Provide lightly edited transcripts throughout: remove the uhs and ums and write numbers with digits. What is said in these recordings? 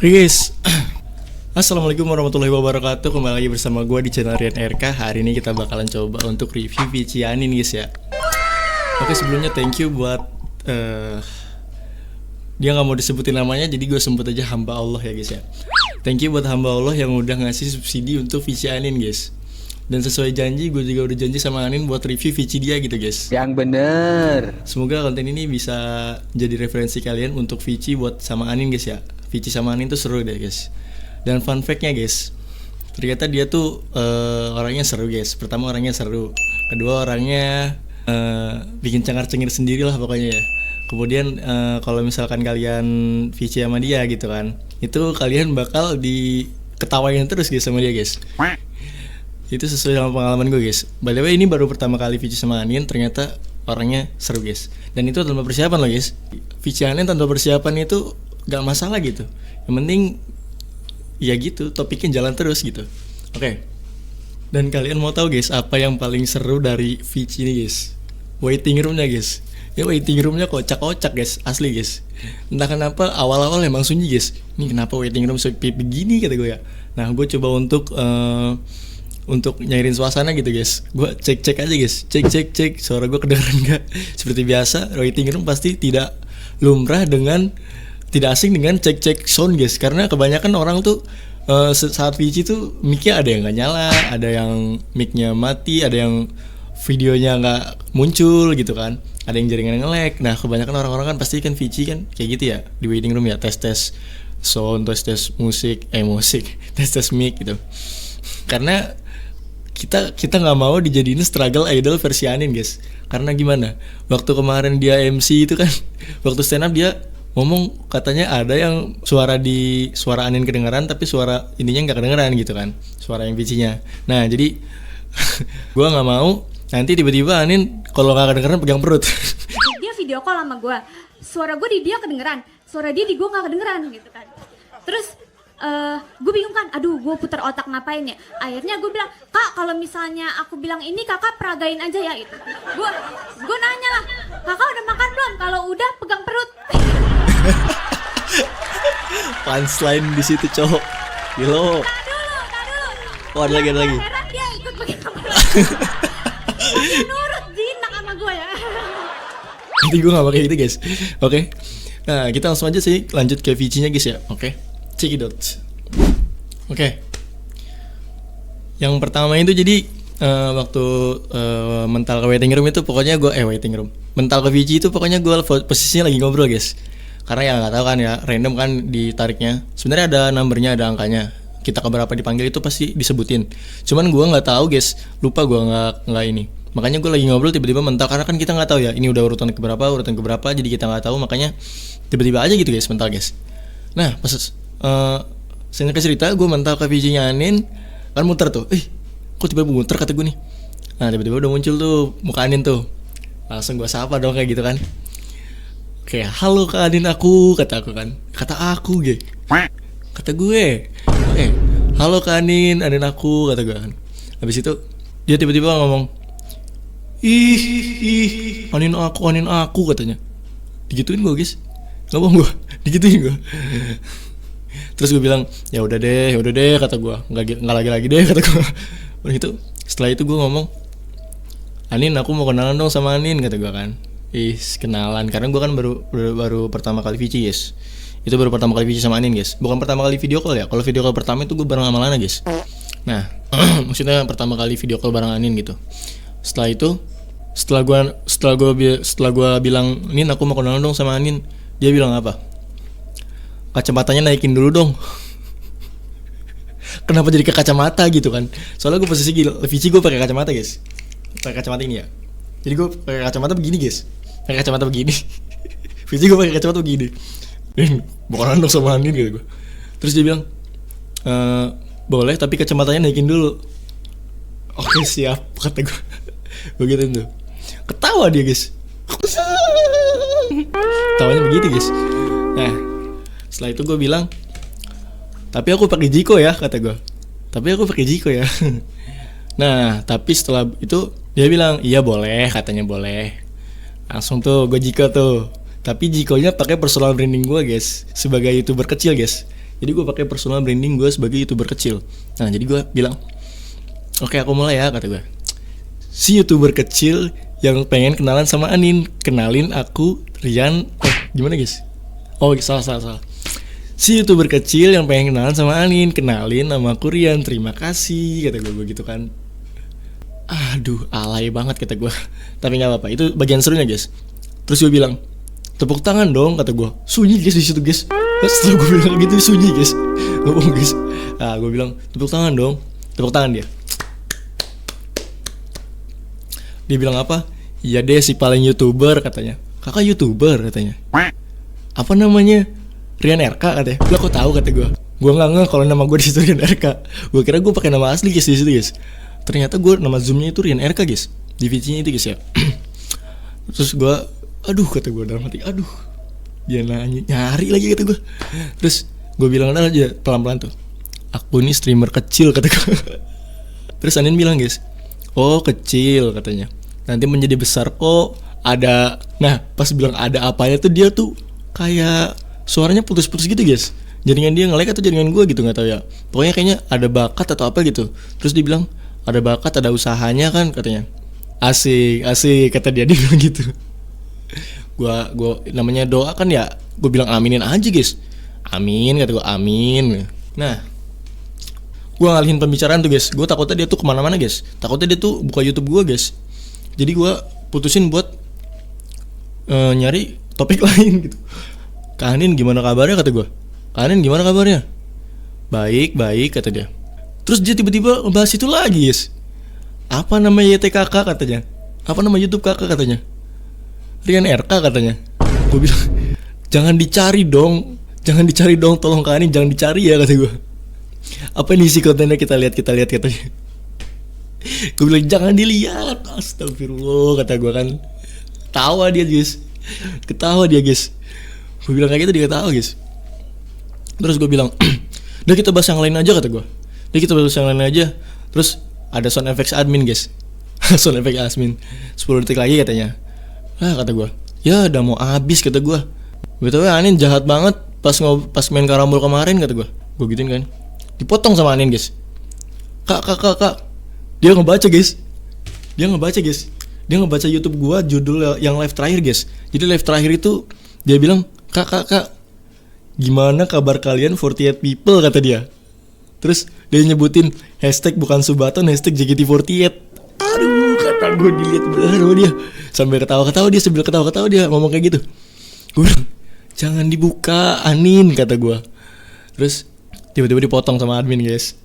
Guys, Assalamualaikum warahmatullahi wabarakatuh. Kembali lagi bersama gue di channel Rian RK. Hari ini kita bakalan coba untuk review Vici Anin guys ya. Oke, sebelumnya thank you buat dia nggak mau disebutin namanya, jadi gue sebut aja hamba Allah ya guys ya. Thank you buat hamba Allah yang udah ngasih subsidi untuk Vici Anin guys. Dan sesuai janji, gue juga udah janji sama Anin buat review Vici dia gitu guys. Yang bener. Semoga konten ini bisa jadi referensi kalian untuk Vici buat sama Anin guys ya. Vici sama Anin tuh seru deh guys. Dan fun fact-nya guys, ternyata dia tuh orangnya seru guys. Pertama orangnya seru, kedua orangnya bikin cengar-cengir sendiri lah pokoknya ya. Kemudian kalau misalkan kalian Vici sama dia gitu kan, itu kalian bakal diketawain terus guys sama dia guys. Itu sesuai sama pengalaman gue guys. By the way, ini baru pertama kali Vici sama Anin, ternyata orangnya seru guys. Dan itu tanpa persiapan loh guys. Vici Anin tanpa persiapan itu gak masalah gitu. Yang penting ya gitu, topiknya jalan terus gitu. Oke. Dan kalian mau tahu guys, apa yang paling seru dari Vici ini guys? Waiting roomnya guys. Ya waiting roomnya kocak-kocak guys, asli guys. Entah kenapa awal-awal emang sunyi guys. Ini kenapa waiting room sepi begini kata gue ya. Nah gue coba untuk nyairin suasana gitu guys. Gue cek-cek aja guys, cek suara gue kedengeran gak. Seperti biasa, waiting room pasti tidak asing dengan cek sound guys. Karena kebanyakan orang tuh saat Vici tuh mic-nya ada yang gak nyala, ada yang mic-nya mati, ada yang videonya gak muncul gitu kan, ada yang jaringan nge-lag. Nah kebanyakan orang-orang kan pasti kan Vici kan kayak gitu ya, di waiting room ya, tes sound, tes musik, tes mic gitu. Karena kita nggak mau dijadiin struggle idol versi Anin guys. Karena gimana, waktu kemarin dia MC itu kan waktu stand up dia ngomong katanya ada yang suara Anin kedengeran tapi suara ininya nggak kedengeran gitu kan, suara yang Vicinya. Nah jadi gue nggak mau nanti tiba-tiba Anin kalau nggak kedengeran pegang perut. Dia video call sama gue, suara gue di dia kedengeran, suara dia di gue nggak kedengeran gitu kan. Terus gue bingung kan, aduh gue putar otak ngapain ya. Akhirnya gue bilang, kak kalau misalnya aku bilang ini kakak peragain aja ya gitu. Gue nanya lah, kakak udah makan belum? Kalau udah pegang perut. Punchline di situ cowok. Gilo. Tak dulu. Oh ada lagi. Heran dia ikut pegang perut. Dia nurut jinak sama gue ya. Nanti gue gak pakai gitu guys. Oke. Nah kita langsung aja sih lanjut ke Vicinya guys ya. Oke. Cekidot. Oke. Yang pertama itu jadi waktu mental ke waiting room itu pokoknya gue mental ke Vici itu pokoknya gue posisinya lagi ngobrol guys. Karena ya nggak tahu kan ya, random kan ditariknya. Sebenarnya ada numbernya, ada angkanya. Kita keberapa dipanggil itu pasti disebutin. Cuman gue nggak tahu guys, lupa gue nggak ini. Makanya gue lagi ngobrol tiba-tiba mental, karena kan kita nggak tahu ya ini udah urutan keberapa, jadi kita nggak tahu, makanya tiba-tiba aja gitu guys mental guys. Nah pas singkat cerita gue mental ke Vicinya Anin kan muter tuh, kok tiba-tiba muter kata gue nih. Nah tiba-tiba udah muncul tuh muka Anin tuh, langsung gue sapa dong kayak gitu kan. Kayak halo Kak Anin aku, kata aku gue, halo Kak Anin aku, kata gue kan. Habis itu dia tiba-tiba ngomong, ih Anin aku katanya. Digituin gue guys, ngomong gue, digituin gue. Terus gue bilang ya udah deh kata gue, nggak lagi deh kata gue. Udah setelah itu gue ngomong, Anin aku mau kenalan dong sama Anin, kata gue kan. Kenalan, karena gue kan baru pertama kali Vici guys. Itu baru pertama kali Vici sama Anin guys, bukan pertama kali video call ya. Kalau video call pertama itu gue bareng sama Lana guys. Nah maksudnya pertama kali video call bareng Anin gitu. Setelah itu setelah gue bilang Anin aku mau kenalan dong sama Anin, dia bilang apa? Kacamatanya naikin dulu dong. Kenapa jadi ke kacamata gitu kan? Soalnya gue posisi Vici gue pakai kacamata guys, pakai kacamata ini ya. Jadi gue pakai kacamata begini guys, pakai kacamata begini. Vici gue pakai kacamata begini. Bukan dong sama Anin gitu gue. Terus dia bilang boleh tapi kacamatanya naikin dulu. Oke siap kata gue. Begitu tuh. Ketawa dia guys. Tawanya begitu guys. Nah setelah itu gue bilang, tapi aku pakai Jiko ya, kata gue. Nah tapi setelah itu dia bilang iya boleh, katanya boleh. Langsung tuh gue Jiko tuh. Tapi Jikonya pakai personal branding gue guys, sebagai YouTuber kecil guys. Jadi gue pakai personal branding gue sebagai YouTuber kecil. Nah jadi gue bilang, oke aku mulai ya, kata gue. Si YouTuber kecil yang pengen kenalan sama Anin, kenalin aku Rian. Gimana guys? Oh salah. Si YouTuber kecil yang pengen kenalan sama Anin, kenalin nama aku Rian, terima kasih, kata gue begitu kan. Aduh, alay banget kata gue. Tapi nggak apa-apa, itu bagian serunya guys. Terus gue bilang, tepuk tangan dong, kata gue. Sunyi guys di situ guys. Setelah gue bilang gitu sunyi guys, ngomong guys. Nah gue bilang tepuk tangan dong, tepuk tangan dia. Dia bilang apa? Iya deh si paling YouTuber katanya. Kakak YouTuber katanya. Apa namanya? Rian RK katanya. Lah kok tahu kata gue. Gue nggak ngeh kalau nama gue di situ Rian RK. Gue kira gue pakai nama asli guys di situ guys. Ternyata gue nama zoomnya itu Rian RK guys. Di VC-nya itu guys ya. Terus gue, aduh kata gue dalam hati, aduh. Dia nanya, nyari lagi kata gue. Terus gue bilang aja pelan-pelan tuh, aku ini streamer kecil kata gue. Terus Anin bilang guys, oh kecil katanya, nanti menjadi besar kok. Ada, nah pas bilang ada apanya tuh dia tuh kayak suaranya putus-putus gitu guys. Jaringan dia nge-lag atau jaringan gue gitu nggak tahu ya. Pokoknya kayaknya ada bakat atau apa gitu. Terus dia bilang ada bakat, ada usahanya kan katanya. Asik kata dia bilang gitu. Gua namanya doa kan ya, gue bilang aminin aja guys. Amin kata gue, amin. Nah gue ngalihin pembicaraan tuh guys. Gue takutnya dia tuh kemana-mana guys. Takutnya dia tuh buka YouTube gue guys. Jadi gue putusin buat nyari topik lain gitu. Kak Anin gimana kabarnya kata gue. Kak Anin gimana kabarnya? Baik kata dia. Terus dia tiba-tiba ngebahas itu lagi guys. Apa nama YTKK katanya. Apa nama YouTube kakak katanya. Rian RK katanya. Gue bilang jangan dicari dong, tolong Kak Anin jangan dicari ya kata gue. Apa ini isi kontennya kita lihat katanya. Gue bilang jangan dilihat. Astagfirullah kata gue kan. Ketawa dia guys. Gue bilang kayak gitu dia ketawa guys. Terus gue bilang udah kita bahas yang lain aja kata gue. Terus ada sound effects admin guys. Sound effects admin 10 detik lagi katanya. Kata gue, ya udah mau habis kata gue. Betul ya Anin jahat banget pas main karambol kemarin kata gue. Gue gituin kan. Dipotong sama Anin guys. Kak. Dia ngebaca guys. Dia ngebaca YouTube gue judul yang live terakhir guys. Jadi live terakhir itu dia bilang, Kak. Gimana kabar kalian 48 people kata dia. Terus dia nyebutin hashtag bukan Subaton, hashtag JKT48. Aduh kata gue dilihat bener sama dia. Sambil ketawa-ketawa dia ngomong kayak gitu. Gue bilang jangan dibuka Anin kata gue. Terus tiba-tiba dipotong sama admin guys.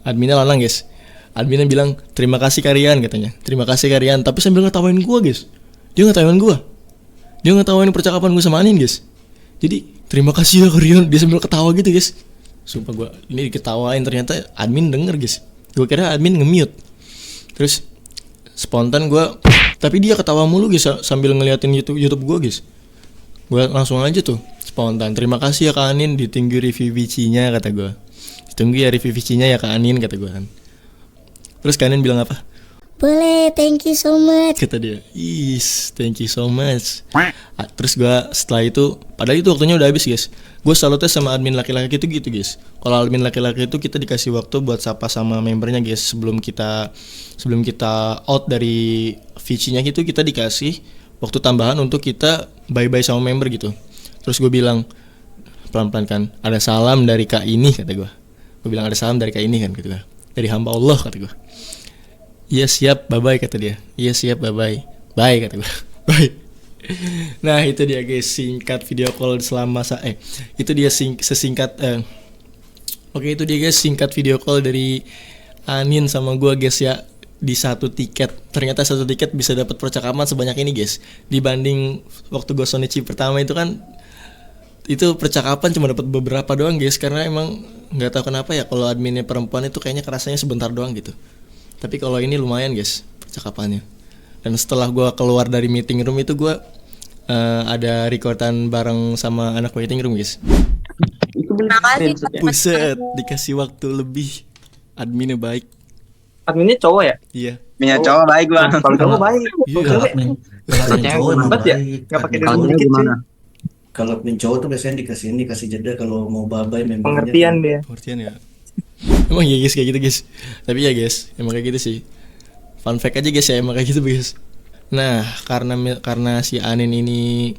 Adminnya lanang guys. Adminnya bilang terima kasih Karian katanya. Terima kasih Karian. Tapi sambil ngetawain gue guys. Dia ngetawain percakapan gue sama Anin guys. Jadi terima kasih ya Karian. Dia sambil ketawa gitu guys. Sumpah gue ini diketawain, ternyata admin denger guys. Gue kira admin nge-mute. Terus spontan gue, tapi dia ketawa mulu guys sambil ngeliatin YouTube gue guys. Gue langsung aja tuh spontan, terima kasih ya Kak Anin, ditunggu review VC-nya kata gue. Ditunggu ya review VC-nya ya Kak Anin kata gue kan. Terus Kak Anin bilang apa? Boleh, thank you so much kata dia. Thank you so much. Terus gue setelah itu, padahal itu waktunya udah habis guys. Gue selalu tes sama admin laki-laki itu gitu guys. Kalau admin laki-laki itu kita dikasih waktu buat sapa sama membernya guys. Sebelum kita out dari VC-nya gitu, kita dikasih waktu tambahan untuk kita bye-bye sama member gitu. Terus gue bilang pelan-pelan kan, ada salam dari Kak ini kata gue. Gue bilang ada salam dari Kak ini kan gitu kan. Dari hamba Allah kata gue. Iya siap, bye-bye kata dia. Iya siap, bye-bye. Bye kata gue. Bye. Nah itu dia guys, singkat video call selama itu dia sesingkat Oke itu dia guys, singkat video call dari Anin sama gue guys ya. Di satu tiket, ternyata satu tiket bisa dapat percakapan sebanyak ini guys. Dibanding waktu gue Sonichi pertama itu kan, itu percakapan cuma dapat beberapa doang guys. Karena emang nggak tahu kenapa ya, kalau adminnya perempuan itu kayaknya kerasanya sebentar doang gitu. Tapi kalau ini lumayan guys percakapannya. Dan setelah gue keluar dari meeting room itu gue ada recordan bareng sama anak waiting room guys. Itu benar. Buset, dikasih waktu lebih. Adminnya baik. Adminnya cowok ya? Iya. Minyak cowok baik bang. Kalau cowok baik. Iya. Kalau cewek lambat ya? Nggak pakai dulu dikit sih. kalau punya cowok tuh biasanya dikasih jeda kalau mau bye-bye membernya. Pengertian dia. Pengertian ya. Emang ya guys kayak gitu guys. Tapi ya guys, emang kayak gitu sih. Fun fact aja guys ya, emang kayak gitu guys. Nah, karena si Anin ini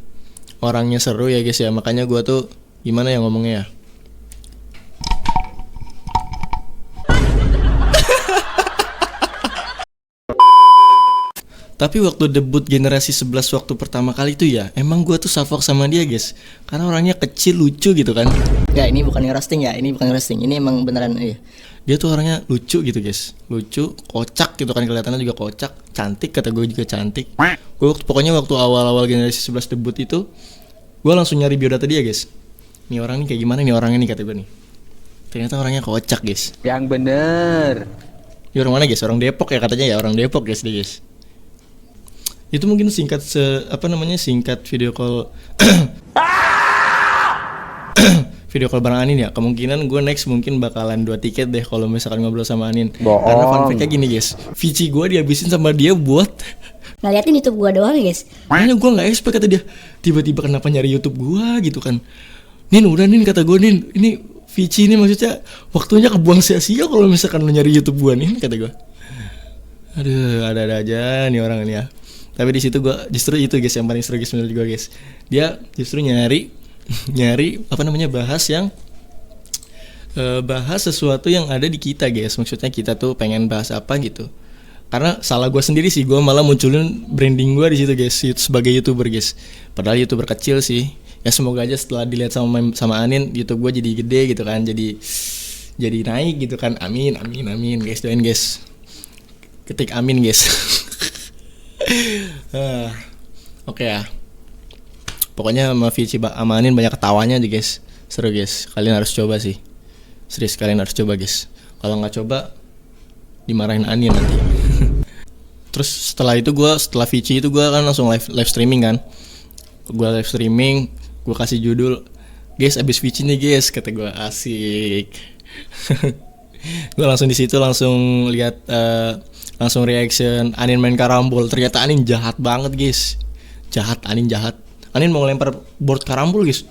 orangnya seru ya guys ya, makanya gua tuh gimana ya ngomongnya ya. Tapi waktu debut generasi 11 waktu pertama kali itu ya, emang gua tuh salfok sama dia guys. Karena orangnya kecil lucu gitu kan. Ya ini bukan roasting ya, ini bukan roasting, ini emang beneran iya. Dia tuh orangnya lucu gitu guys, lucu, kocak gitu kan, kelihatannya juga kocak, cantik, kata gue juga cantik. Pokoknya waktu awal-awal generasi 11 debut itu, gue langsung nyari biodata dia guys. Nih orang nih kayak gimana nih orangnya nih, kata gue nih. Ternyata orangnya kocak guys. Yang bener. Dia orang mana guys? Orang Depok ya katanya ya, orang Depok guys dia guys. Itu mungkin singkat singkat video call video call bareng Anin ya. Kemungkinan gue next mungkin bakalan 2 tiket deh kalau misalkan ngobrol sama Anin. Boong. Karena fun fact-nya gini guys, VC gue dihabisin sama dia buat Ngeliatin YouTube gua doang guys. makanya gue nggak expect, kata dia. Tiba-tiba kenapa nyari YouTube gue gitu kan. Nin udah Nin, kata gue, Nin ini VC ini maksudnya waktunya kebuang sia-sia kalau misalkan lo nyari YouTube gue nih, kata gue. Aduh, ada-ada aja nih orang ini ya. Tapi di situ gue justru itu guys yang paling seru guys menurut gue guys. Dia justru nyari bahas sesuatu yang ada di kita guys. Maksudnya kita tuh pengen bahas apa gitu. Karena salah gue sendiri sih, gue malah munculin branding gue di situ guys sebagai YouTuber guys. Padahal YouTuber kecil sih. Ya semoga aja setelah dilihat sama Anin, YouTube gue jadi gede gitu kan, jadi naik gitu kan. Amin guys, doain guys. Ketik amin guys. Oke ya. Pokoknya sama Vici sama Anin banyak ketawanya aja guys. Seru guys. Kalian harus coba sih. Serius kalian harus coba guys. Kalau nggak coba dimarahin Anin nanti. Terus setelah Vici itu gue kan langsung live streaming kan. Gue live streaming, gue kasih judul, guys abis Vici nih guys, kata gue. Asik. Gue langsung di situ langsung lihat langsung reaction Anin main karambol. Ternyata Anin jahat banget guys. Anin jahat. Anin mau ngelempar board karambol guys.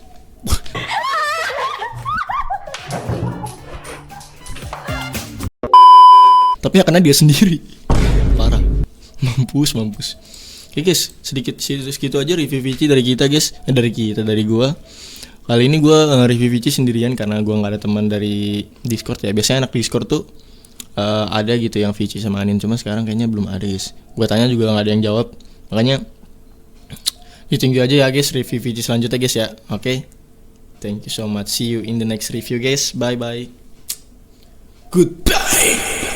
Tapi ya karena dia sendiri. Parah. Mampus. Oke guys, segitu aja review Vici dari kita guys. Dari gua. Kali ini gua review Vici sendirian karena gua nggak ada teman dari Discord ya. Biasanya anak Discord tuh ada gitu yang Vici sama Anin, cuma sekarang kayaknya belum ada guys. Gua tanya juga nggak ada yang jawab. Makanya ditunggu aja ya guys review Vici selanjutnya guys ya. Oke. Thank you so much. See you in the next review guys. Bye bye. Goodbye.